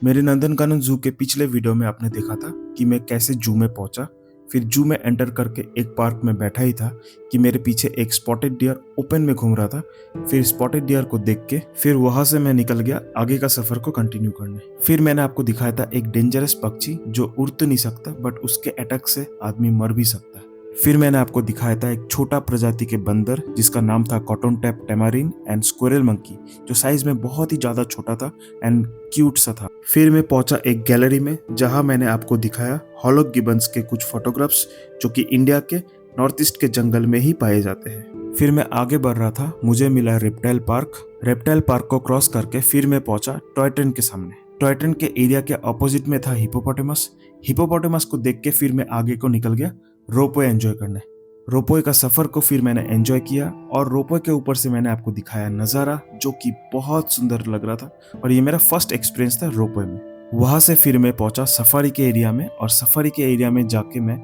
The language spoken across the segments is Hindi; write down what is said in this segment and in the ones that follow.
मेरे नंदनकानन जू के पिछले वीडियो में आपने देखा था कि मैं कैसे जू में पहुंचा। फिर जू में एंटर करके एक पार्क में बैठा ही था कि मेरे पीछे एक स्पॉटेड डियर ओपन में घूम रहा था। फिर स्पॉटेड डियर को देख के फिर वहां से मैं निकल गया आगे का सफर को कंटिन्यू करने। फिर मैंने आपको दिखाया था एक डेंजरस पक्षी जो उड़ तो नहीं सकता बट उसके अटैक से आदमी मर भी सकता है। फिर मैंने आपको दिखाया था एक छोटा प्रजाति के बंदर जिसका नाम था cotton top tamarin and squirrel monkey, जो साइज में बहुत ही ज्यादा छोटा था एंड क्यूट सा था। फिर मैं पहुंचा एक गैलरी में जहां मैंने आपको दिखाया हॉलॉक गिबन्स के कुछ फोटोग्राफ्स जो कि इंडिया के नॉर्थ ईस्ट के जंगल में ही पाए जाते हैं। फिर मैं आगे बढ़ रहा था, मुझे मिला रेप्टाइल पार्क। रेप्टाइल पार्क को क्रॉस करके फिर मैं पहुंचा टॉय ट्रेन के सामने। टॉय ट्रेन के एरिया के ऑपोजिट में था हिपोपोटामस। हिपोपोटामस को देख के फिर मैं आगे को निकल गया रोपवे एंजॉय करने। रोपवे का सफर को फिर मैंने एंजॉय किया और रोपवे के ऊपर से मैंने आपको दिखाया नज़ारा जो कि बहुत सुंदर लग रहा था और ये मेरा फर्स्ट एक्सपीरियंस था रोपवे में। वहां से फिर मैं पहुंचा सफारी के एरिया में और सफारी के एरिया में जाके मैं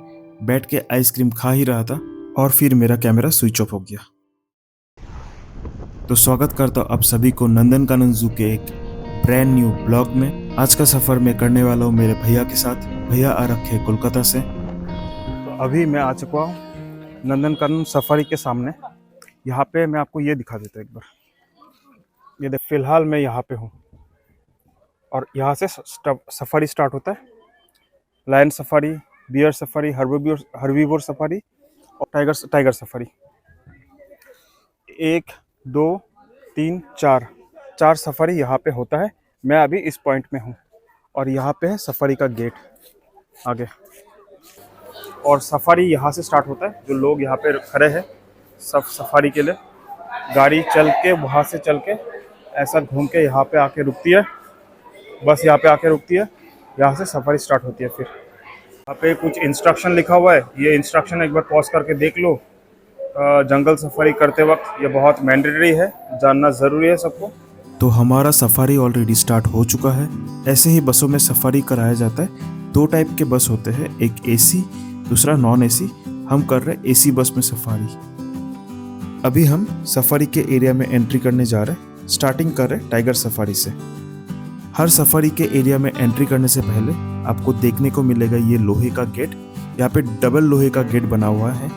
बैठ के आइसक्रीम खा ही रहा था और फिर मेरा कैमरा स्विच ऑफ हो गया। तो स्वागत करता हूँ आप सभी को नंदनकानन जू के एक ब्रांड न्यू ब्लॉग में। आज का सफर मैं करने वाला हूँ मेरे भैया के साथ। भैया आ रखे कोलकाता से। तो अभी मैं आ चुका हूँ नंदनकानन सफारी के सामने। यहाँ पे मैं आपको ये दिखा देता हूँ एक बार। ये देख, फिलहाल मैं यहाँ पे हूँ और यहाँ से सफारी स्टार्ट होता है। Lion safari, bear safari, herbivore safari और टाइगर सफारी। 1 2 3 4 सफारी यहाँ पे होता है। मैं अभी इस पॉइंट में हूँ और यहाँ पे है सफारी का गेट आगे। और सफारी यहाँ से स्टार्ट होता है। जो लोग यहाँ पे खड़े हैं सब सफारी के लिए, गाड़ी चल के वहाँ से चल के ऐसा घूम के यहाँ पे आके रुकती है। बस यहाँ पे आके रुकती है, यहाँ से सफारी स्टार्ट होती है। फिर यहाँ पे कुछ इंस्ट्रक्शन लिखा हुआ है, ये इंस्ट्रक्शन एक बार पॉज करके देख लो। जंगल सफारी करते वक्त ये बहुत मैंडेटरी है, जानना ज़रूरी है सबको। तो हमारा सफारी ऑलरेडी स्टार्ट हो चुका है। ऐसे ही बसों में सफारी कराया जाता है। 2 टाइप के बस होते हैं, एक एसी दूसरा नॉन एसी। हम कर रहे हैं एसी बस में सफारी। अभी हम सफारी के एरिया में एंट्री करने जा रहे हैं। स्टार्टिंग कर रहे हैं टाइगर सफारी से। हर सफारी के एरिया में एंट्री करने से पहले आपको देखने को मिलेगा ये लोहे का गेट। यहाँ पे डबल लोहे का गेट बना हुआ है।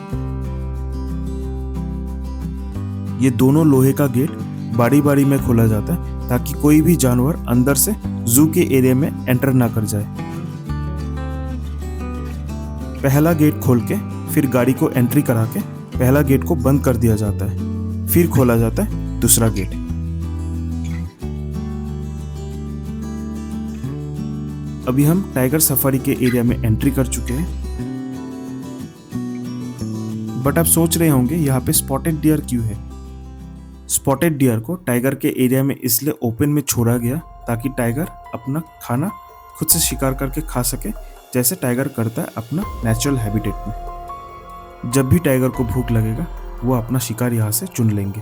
ये दोनों लोहे का गेट बारी बारी में खोला जाता है ताकि कोई भी जानवर अंदर से जू के एरिया में एंटर ना कर जाए। पहला गेट खोल के फिर गाड़ी को एंट्री करा के पहला गेट को बंद कर दिया जाता है। फिर खोला जाता है दूसरा गेट। अभी हम टाइगर सफारी के एरिया में एंट्री कर चुके हैं। बट आप सोच रहे होंगे यहाँ पे स्पॉटेड डियर क्यों है। स्पॉटेड डियर को टाइगर के एरिया में इसलिए ओपन में छोड़ा गया ताकि टाइगर अपना खाना खुद से शिकार करके खा सके, जैसे टाइगर करता है अपना नेचुरल हैबिटेट में। जब भी टाइगर को भूख लगेगा वो अपना शिकार यहाँ से चुन लेंगे।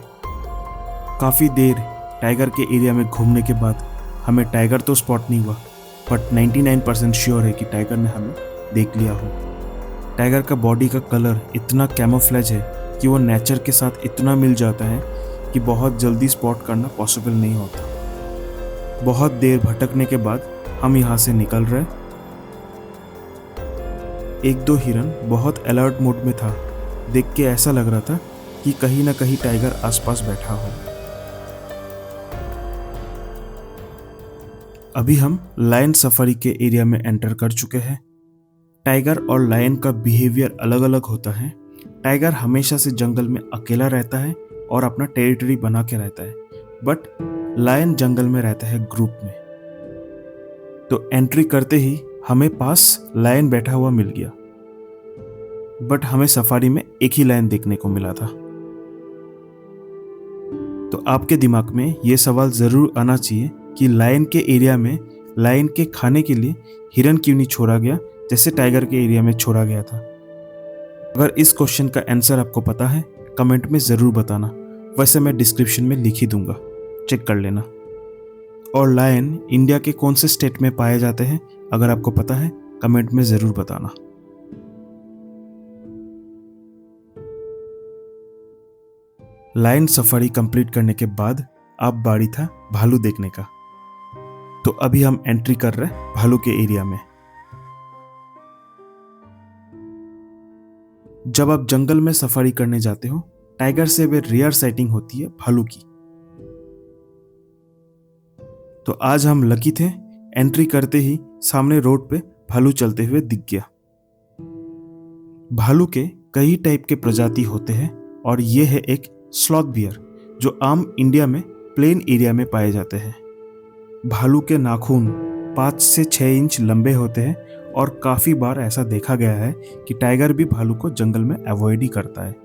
काफ़ी देर टाइगर के एरिया में घूमने के बाद हमें टाइगर तो स्पॉट नहीं हुआ बट 99% श्योर है कि टाइगर ने हमें देख लिया हो। टाइगर का बॉडी का कलर इतना कैमोफ्लेज है कि वो नेचर के साथ इतना मिल जाता है कि बहुत जल्दी स्पॉट करना पॉसिबल नहीं होता। बहुत देर भटकने के बाद हम यहाँ से निकल रहे। 1-2 हिरन बहुत अलर्ट मोड में था। देख के ऐसा लग रहा था कि कहीं ना कहीं टाइगर आसपास बैठा हो। अभी हम लायन सफारी के एरिया में एंटर कर चुके हैं। टाइगर और लायन का बिहेवियर अलग अलग होता है। टाइगर हमेशा से जंगल में अकेला रहता है और अपना टेरिटरी बना के रहता है, बट लायन जंगल में रहता है ग्रुप में। तो एंट्री करते ही हमें पास लायन बैठा हुआ मिल गया, बट हमें सफारी में एक ही लायन देखने को मिला था। तो आपके दिमाग में ये सवाल जरूर आना चाहिए कि लायन के एरिया में लायन के खाने के लिए हिरन क्यों नहीं छोड़ा गया जैसे टाइगर के एरिया में छोड़ा गया था। अगर इस क्वेश्चन का आंसर आपको पता है कमेंट में ज़रूर बताना, वैसे मैं डिस्क्रिप्शन में लिख ही दूंगा, चेक कर लेना। और लायन इंडिया के कौन से स्टेट में पाए जाते हैं अगर आपको पता है कमेंट में ज़रूर बताना। लायन सफारी कंप्लीट करने के बाद अब बारी था भालू देखने का। तो अभी हम एंट्री कर रहे हैं भालू के एरिया में। जब आप जंगल में सफारी करने जाते हो, टाइगर से वे रेयर साइटिंग होती है भालू की। तो आज हम लकी थे, एंट्री करते ही सामने रोड पे भालू चलते हुए दिख गया। भालू के कई टाइप के प्रजाति होते हैं और ये है एक स्लॉथ बियर जो आम इंडिया में प्लेन एरिया में पाए जाते हैं। भालू के नाखून 5 से 6 इंच लंबे होते हैं और काफी बार ऐसा देखा गया है कि टाइगर भी भालू को जंगल में अवॉइड ही करता है।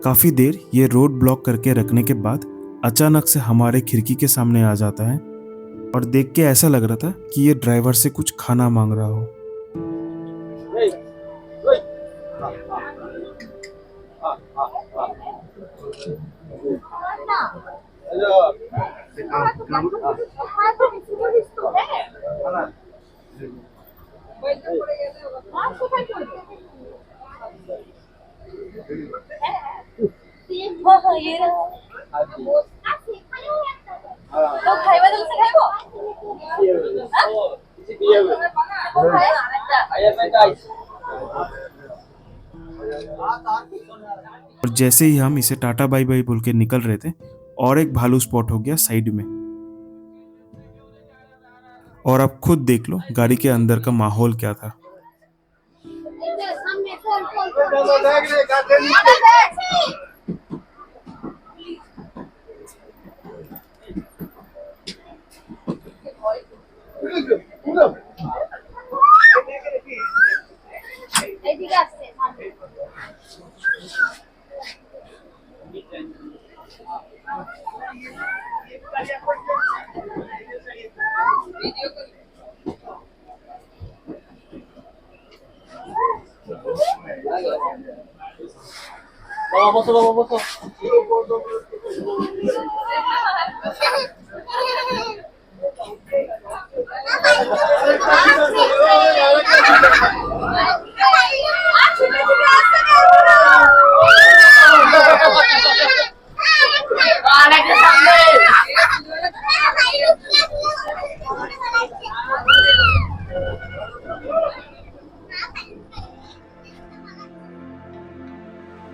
काफी देर ये रोड ब्लॉक करके रखने के बाद अचानक से हमारे खिड़की के सामने आ जाता है और देख के ऐसा लग रहा था कि ये ड्राइवर से कुछ खाना मांग रहा हो। और जैसे ही हम इसे टाटा बाय बाय बोल के निकल रहे थे और एक भालू स्पॉट हो गया साइड में। और आप खुद देख लो गाड़ी के अंदर का माहौल क्या था।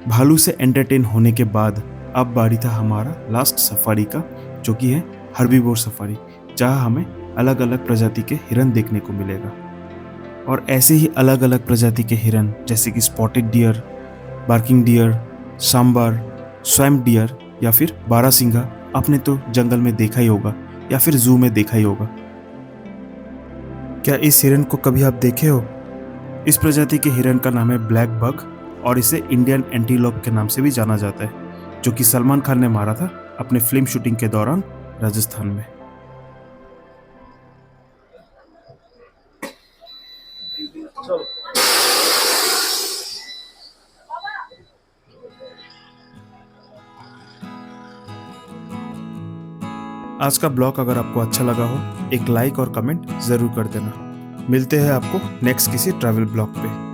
भालू से एंटरटेन होने के बाद अब बारी था हमारा लास्ट सफारी का, जो कि है हर्बीवोर सफारी, जहां हमें अलग अलग प्रजाति के हिरन देखने को मिलेगा। और ऐसे ही अलग अलग प्रजाति के हिरन जैसे कि spotted deer, barking deer, sambar, swamp deer या फिर बारहसिंगा आपने तो जंगल में देखा ही होगा या फिर जू में देखा ही होगा। क्या इस हिरन को कभी आप देखे हो? इस प्रजाति के हिरन का नाम है ब्लैक बक और इसे इंडियन एंटीलोप के नाम से भी जाना जाता है, जो कि सलमान खान ने मारा था अपने फिल्म शूटिंग के दौरान राजस्थान में। आज का ब्लॉग अगर आपको अच्छा लगा हो, एक लाइक और कमेंट जरूर कर देना। मिलते हैं आपको नेक्स्ट किसी ट्रैवल ब्लॉग पे।